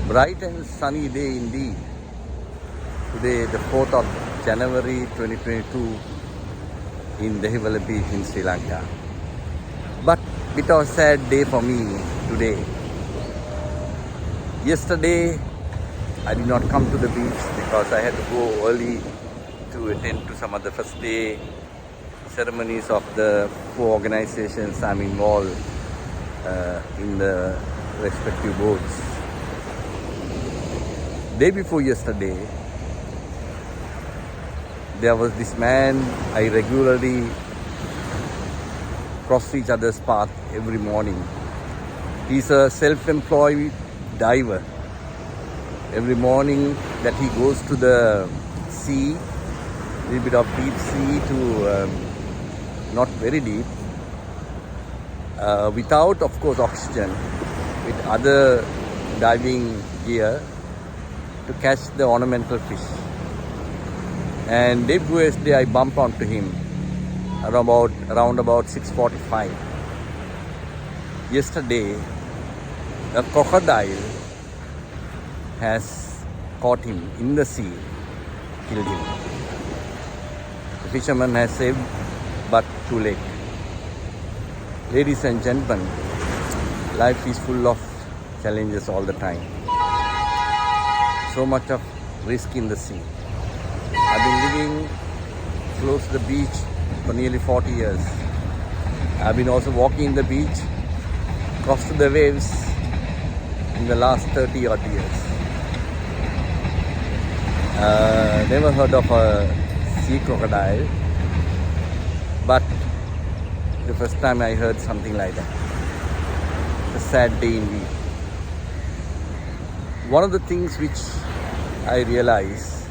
Bright and sunny day indeed. Today, the 4th of January 2022 in Dehiwala Beach in Sri Lanka. But it was a sad day for me today. Yesterday, I did not come to the beach because I had to go early to attend to some of the first day ceremonies of the 4 organizations I'm involved in the respective boards. Day before yesterday, there was this man I regularly cross each other's path every morning. He's a self-employed diver. Every morning that he goes to the sea, a little bit of deep sea to not very deep, without of course oxygen, with other diving gear to catch the ornamental fish. And day before yesterday I bumped onto him around about 6:45. Yesterday a crocodile has caught him in the sea, killed him. The fisherman has saved, but too late. Ladies and gentlemen, life is full of challenges all the time. So much of risk in the sea. I've been living close to the beach for nearly 40 years. I've been also walking in the beach, close to the waves in the last 30 odd years. Never heard of a sea crocodile, but the first time I heard something like that. It's a sad day indeed. One of the things which I realize,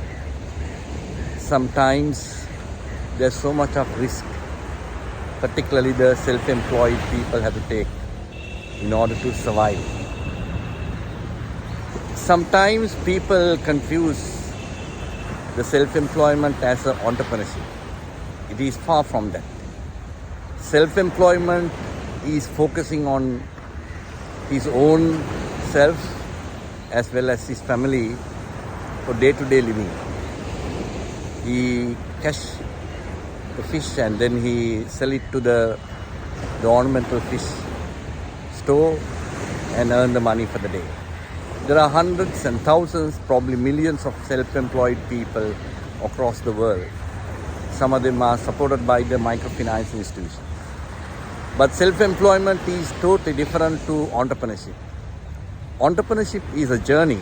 sometimes there's so much of risk, particularly the self-employed people have to take in order to survive. Sometimes people confuse the self-employment as an entrepreneurship. It is far from that. Self-employment is focusing on his own self as well as his family for day-to-day living. He catch the fish and then he sell it to the ornamental fish store and earn the money for the day. There are hundreds and thousands, probably millions of self-employed people across the world. Some of them are supported by the microfinance institutions. But self-employment is totally different to entrepreneurship. Entrepreneurship is a journey.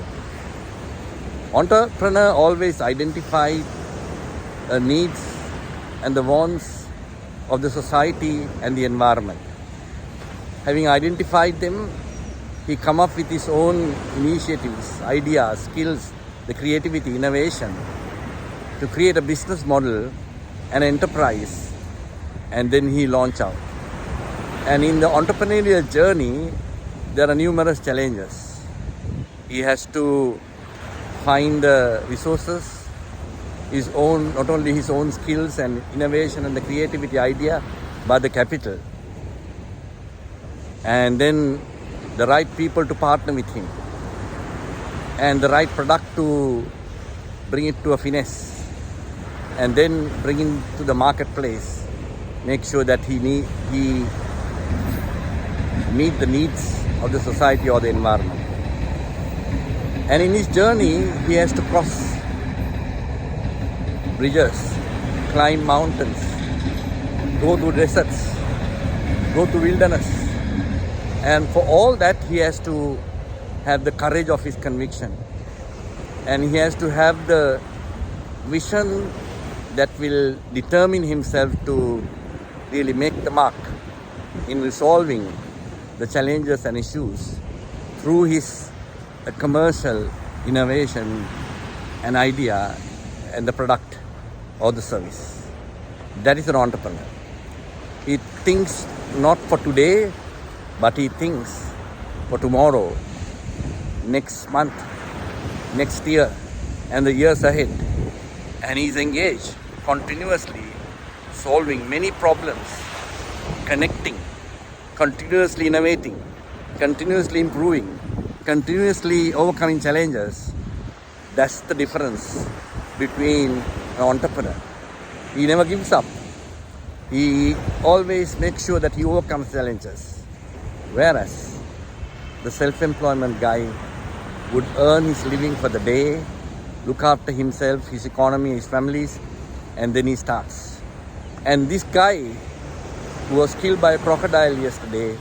Entrepreneur always identify the needs and the wants of the society and the environment. Having identified them, he come up with his own initiatives, ideas, skills, the creativity, innovation to create a business model, an enterprise, and then he launch out. And in the entrepreneurial journey, there are numerous challenges. He has to find the resources, his own, not only his own skills and innovation and the creativity idea, but the capital. And then the right people to partner with him. And the right product to bring it to a finesse. And then bring it to the marketplace. Make sure that he meet the needs of the society or the environment. And in his journey, he has to cross bridges, climb mountains, go to deserts, go to wilderness. And for all that, he has to have the courage of his conviction. And he has to have the vision that will determine himself to really make the mark in resolving the challenges and issues through his commercial innovation and idea and the product or the service. That is an entrepreneur. He thinks not for today, but he thinks for tomorrow, next month, next year, and the years ahead. And he is engaged continuously solving many problems, connecting, continuously innovating, continuously improving, continuously overcoming challenges, that's the difference between an entrepreneur. He never gives up. He always makes sure that he overcomes challenges. Whereas the self-employment guy would earn his living for the day, look after himself, his economy, his families, and then he starts. And this guy who was killed by a crocodile yesterday,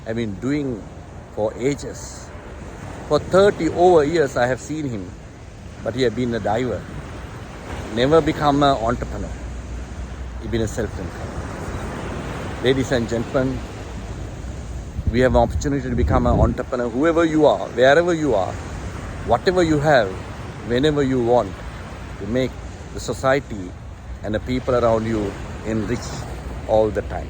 I've been doing for ages. For 30 over years I have seen him, but he has been a diver. Never become an entrepreneur. He's been a self-employed. Ladies and gentlemen, we have an opportunity to become an entrepreneur, whoever you are, wherever you are, whatever you have, whenever you want, to make the society and the people around you enrich all the time.